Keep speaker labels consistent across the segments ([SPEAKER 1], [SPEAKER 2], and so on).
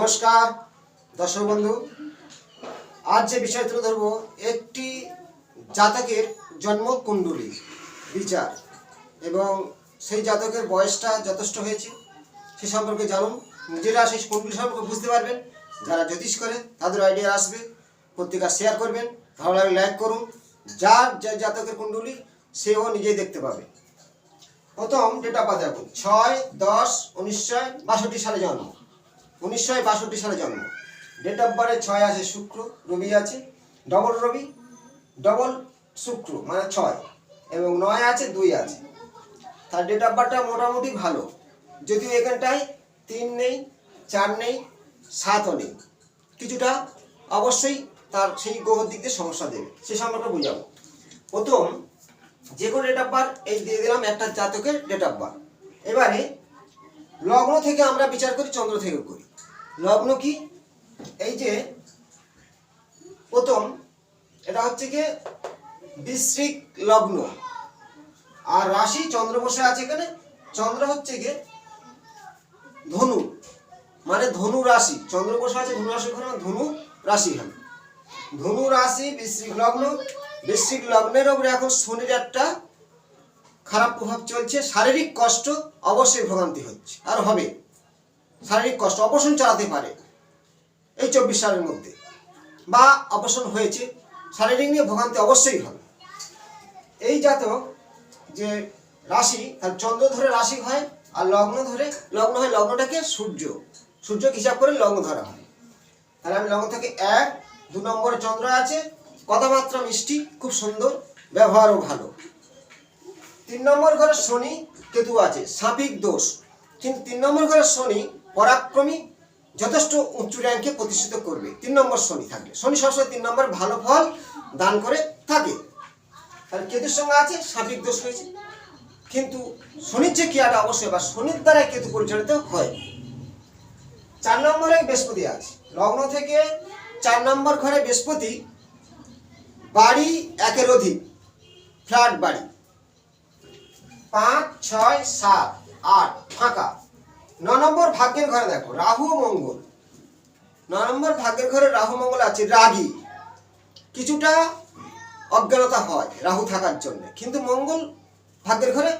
[SPEAKER 1] নমস্কার দর্শক বন্ধু, আজ যে বিষয় তুলে ধরব একটি জাতকের জন্ম কুণ্ডলী বিচার এবং সেই জাতকের বয়সটা যথেষ্ট হয়েছে সে সম্পর্কে জানুন। নিজেরা সেই কুণ্ডলী সম্পর্কে বুঝতে পারবেন। যারা জ্যোতিষ করে তাদের আইডিয়া আসবে। পত্রিকা শেয়ার করবেন, ভালো লাগলে লাইক করুন। যার যে জাতকের কুণ্ডলী সেও নিজেই দেখতে পাবে। প্রথম ডেটা পা দেখুন 6-10-1962 সালে জন্ম। 1962 সালে জন্ম। ডেট অফ বার্থে 6 আছে, শুক্র রবি আছে, ডবল রবি ডবল শুক্র মানে 6 এবং 9 আছে, 2 আছে। তার ডেট অফ বার্থটা মোটামুটি ভালো, যদিও এখানটায় 3 নেই, 4 নেই, 7ও নেই। কিছুটা অবশ্যই তার সেই গ্রহের দিক দিয়ে সমস্যা দেবে, সে সম্পর্কে বুঝাবো। প্রথম যে কোনো ডেট অফ বার্থ এই দিয়ে দিলাম একটা জাতকের ডেট অফ বার্থ। এবারে লগ্ন থেকে আমরা বিচার করি, চন্দ্র থেকে করি। লগ্ন কি? এই যে প্রথম এটা হচ্ছে কি বৃশ্চিক লগ্ন, আর রাশি চন্দ্র বসে আছে এখানে। চন্দ্র হচ্ছে কি ধনু, মানে ধনু রাশি। চন্দ্র বসে আছে ধনু রাশি, ধনু রাশি হবে। ধনু রাশি বৃশ্চিক লগ্ন। বৃশ্চিক লগ্নের উপরে এখন শনির একটা খারাপ প্রভাব চলছে। শারীরিক কষ্ট অবশ্যই ভোগান্তি হচ্ছে আর হবে। শারীরিক কষ্ট অপারেশন চালাতে পারে এই 24 সালের মধ্যে, বা অপারেশন হয়েছে। শারীরিক নিয়ে ভোগান্তি অবশ্যই হবে। এই জাতক যে রাশি, তার চন্দ্র ধরে রাশি হয় আর লগ্ন ধরে লগ্ন হয়। লগ্নটাকে সূর্য হিসাব করে লগ্ন ধরা হয়। তাহলে আমি লগ্ন থেকে 1-2 নম্বরে চন্দ্র আছে, কথাবার্তা মিষ্টি, খুব সুন্দর, ব্যবহারও ভালো। 3 নম্বর ঘরে শনি কেতু আছে, সাপিক দোষ। কিন্তু 3 নম্বর ঘরে শনি পরাক্রমী, যথেষ্ট উঁচু র্যাঙ্কে প্রতিষ্ঠিত করবে। 3 নম্বর শনি থাকলে, শনি সবসময় 3 নম্বর ভালো ফল দান করে থাকে। তাহলে কেতুর সঙ্গে আছে, সাপিক দোষ হয়েছে। কিন্তু শনির যে ক্রিয়াটা অবশ্যই বা শনির দ্বারা কেতু পরিচালিত হয়। 4 নম্বরে বৃহস্পতি আছে, লগ্ন থেকে 4 নম্বর ঘরে বৃহস্পতি। বাড়ি 1-এর অধিক, ফ্ল্যাট বাড়ি 5, 6, 7, 8 ফাঁকা। 9 নম্বর ভাগ্যের ঘরে দেখো রাহু ও মঙ্গল। 9 নম্বর ভাগ্যের ঘরে রাহু মঙ্গল আছে, রাগী, কিছুটা অজ্ঞানতা হয় রাহু থাকার জন্য। কিন্তু মঙ্গল ভাগ্যের ঘরে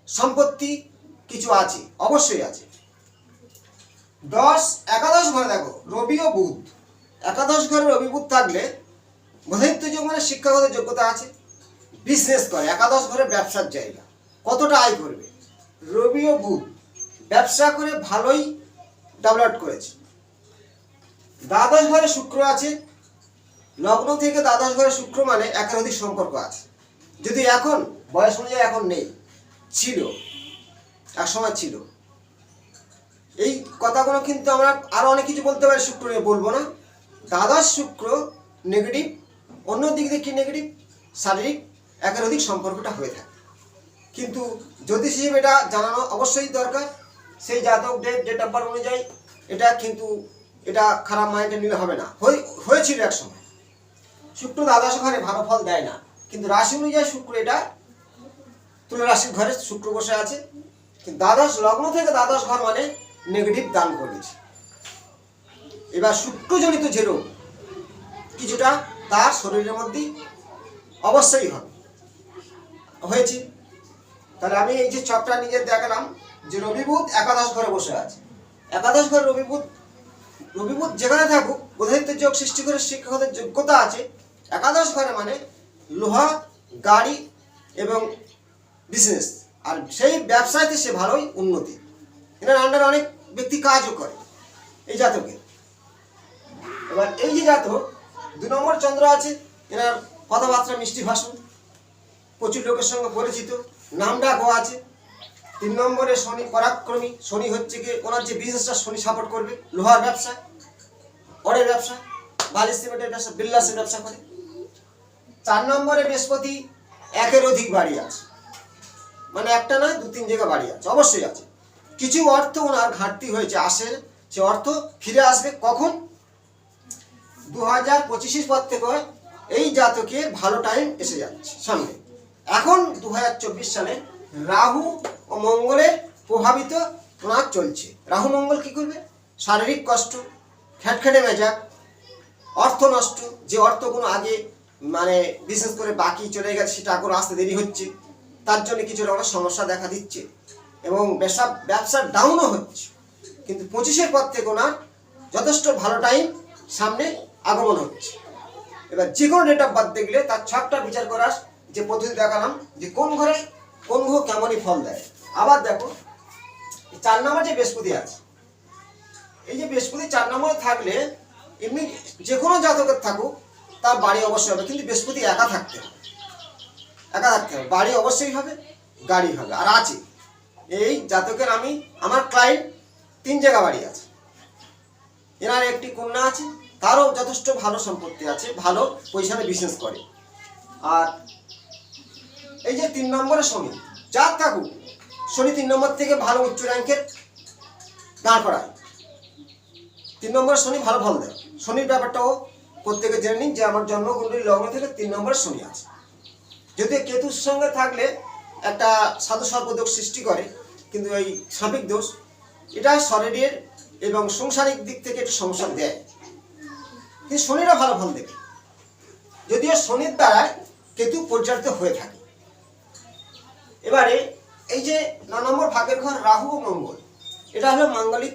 [SPEAKER 1] সম্পত্তি কিছু আছে, অবশ্যই আছে। 10-11 ঘরে দেখো রবি ও বুধ। 11 ঘরে রবি বুধ থাকলে বোধায়িত্ব যোগ মানে শিক্ষাগত যোগ্যতা আছে, বিজনেস করে। 11 ঘরে ব্যবসার জায়গা, কতটা আয় করবে। রবি ও বুধ ব্যবসা করে ভালোই ডেভেলপ করেছে। 12 ঘরে শুক্র আছে, লগ্ন থেকে 12 ঘরে শুক্র মানে 1-এর অধিক সম্পর্ক আছে। যদি এখন বয়স অনুযায়ী এখন নেই, ছিল এক সময় ছিল। এই কথাগুলো কিন্তু আমরা আরো অনেক কিছু বলতে পারি, শুক্র নিয়ে বলবো না। 12 শুক্র নেগেটিভ, অন্য দিক দিয়ে কি নেগেটিভ, শারীরিক 1-এর অধিক সম্পর্কটা হয়ে থাকে। কিন্তু জ্যোতিষ হিসেবে এটা জানানো অবশ্যই দরকার। সেই জাতক ডেট অফ বার্থ অনুযায়ী এটা, কিন্তু এটা খারাপ মাইন্ডে নিলে হবে না। হয়েছিল এক সময়। শুক্র 12 ঘরে ভালো ফল দেয় না, কিন্তু রাশি অনুযায়ী শুক্র এটা তুলা রাশির ঘরে শুক্র বসে আছে। কিন্তু 12 লগ্ন থেকে 12 ঘর মানে নেগেটিভ দান করেছে। এবার শুক্রজনিত যে রোগ কিছুটা তার শরীরের মধ্যে অবশ্যই হবে, হয়েছে। তাহলে আমি এই যে ছকটা নিজে দেখালাম যে রবি বুধ 11 ঘরে বসে আছে। 11 ঘরে রবি বুধ যেখানে থাকুক বোধায়িত্ব যোগ সৃষ্টি করে শিক্ষাগত যোগ্যতা আছে। 11 ঘরে মানে লোহা, গাড়ি এবং বিজনেস, আর সেই ব্যবসায়তে সে ভালোই উন্নতি। এনার আন্ডারে অনেক ব্যক্তি কাজও করে এই জাতকে। এবার এই যে জাতক 2 নম্বর চন্দ্র আছে, এনার কথাবার্তা মিষ্টি ভাষণ, প্রচুর লোকের সঙ্গে পরিচিত, নাম ডাকও আছে। 3 নম্বরে শনি পরাক্রমী। শনি হচ্ছে কি ওনার যে বিজনেসটা শনি সাপোর্ট করবে, লোহার ব্যবসা, অড়ের ব্যবসা, বালি সিমেন্টের ব্যবসা, বিল্লাসের ব্যবসা করে। 4 নম্বরে বৃহস্পতি 1-এর অধিক বাড়ি আছে, মানে একটা না 2-3 জায়গা বাড়ি আছে, অবশ্যই আছে। কিছু অর্থ ওনার ঘাটতি হয়েছে, আসে, সে অর্থ ফিরে আসবে কখন? 2025 পর থেকে এই জাতকে ভালো টাইম এসে যাচ্ছে সামনে। এখন 2024 সালে রাহু ও মঙ্গলের প্রভাবিত ওনার চলছে। রাহু মঙ্গল কি করবে? শারীরিক কষ্ট, খ্যাটখ্যাটে মেজাজ, অর্থ নষ্ট, যে অর্থগুলো আগে মানে বিশেষ করে বাকি চলে গেছে সেটা এখন আসতে দেরি হচ্ছে, তার জন্য কিছুটা ওরা সমস্যা দেখা দিচ্ছে এবং ব্যবসা ডাউনও হচ্ছে। কিন্তু 25-এর পর থেকে ওনার যথেষ্ট ভালো টাইম সামনে আগমন হচ্ছে। এবার যে কোনো ডেট অফ বার্থ দেখলে তার ছকটা বিচার করার যে পদ্ধতি দেখালাম যে কোন ঘরে কোন গ্রহ কেমনই ফল দেয়। আবার দেখো 4 নম্বর যে বৃহস্পতি আছে, এই যে বৃহস্পতি 4 নম্বরে থাকলে এমনি যে কোনো জাতকের থাকুক তার বাড়ি অবশ্যই হবে, কিন্তু বৃহস্পতি একা থাকতে হবে, বাড়ি অবশ্যই হবে, গাড়ি হবে। আর আছে এই জাতকের আমার ক্লায়েন্ট 3 জায়গা বাড়ি আছে, এনার একটি কন্যা আছে, তারও যথেষ্ট ভালো সম্পত্তি আছে, ভালো পজিশনে বিজনেস করে। আর এই যে 3 নম্বরে শনি, যার থাকুক শনি 3 নম্বর থেকে ভালো উচ্চ র্যাঙ্কের দাঁড় করায়। 3 নম্বরে শনি ভালো ফল দেয়। শনির ব্যাপারটাও প্রত্যেকে জেনে নিন যে আমার জন্মকুণ্ডলী লগ্ন থেকে 3 নম্বরে শনি আছে। যদি কেতুর সঙ্গে থাকলে একটা সাধু সর্পদোষ সৃষ্টি করে, কিন্তু এই সার্বিক দোষ এটা শরীরের এবং সংসারিক দিক থেকে একটু সমস্যা দেয়, কিন্তু শনিরা ভালো ফল দেবে, যদিও শনির দ্বারা কেতু পরিচালিত হয়ে থাকে। এবারে এই যে 9 নম্বর ভাগের ঘর রাহু ও মঙ্গল, এটা হলো মাঙ্গলিক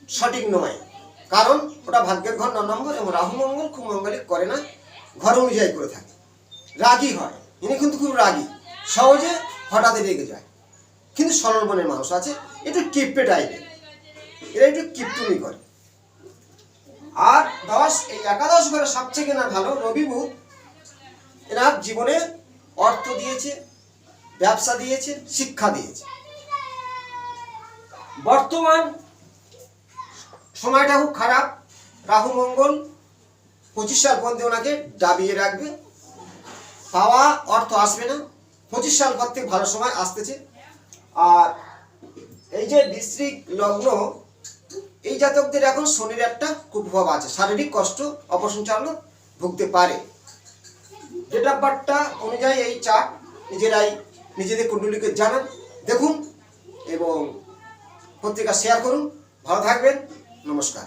[SPEAKER 1] সঠিক নয়, কারণ ওটা ভাগ্যের ঘর 9 নম্বর এবং রাহু মঙ্গল খুব মাঙ্গলিক করে না, ঘর অনুযায়ী করে থাকে। রাগী হয়, ইনি কিন্তু খুব রাগী, সহজে হঠাৎ রেগে যায়, কিন্তু সরল মনের মানুষ আছে, একটু কিপটে টাইপের, এরা একটু কিপটুমি করে। আর 10 এই একাদশ ঘরে সবচেয়ে কেনা ভালো রবি বুধ, এরা জীবনে অর্থ দিয়েছে, ব্যবসা দিয়েছে, শিক্ষা দিয়েছে। বর্তমান সময়টা খুব খারাপ, রাহু মঙ্গল 25 সাল পর্যন্ত ওনাকে দাবিয়ে রাখবে, পাওয়া অর্থ আসবে না। 25 সাল পর থেকে ভালো সময় আসতেছে। আর এই যে বৃশ্চিক লগ্ন, এই জাতকদের এখন শনির একটা কুপ্রভাব আছে, শারীরিক কষ্ট অপসঞ্চালন ভুগতে পারে। ডেট অফ বার্থটা অনুযায়ী এই চার্ট নিজেরাই নিজেদের কুণ্ডলীকে জানান, দেখুন এবং পত্রিকা শেয়ার করুন। ভালো থাকবেন, নমস্কার।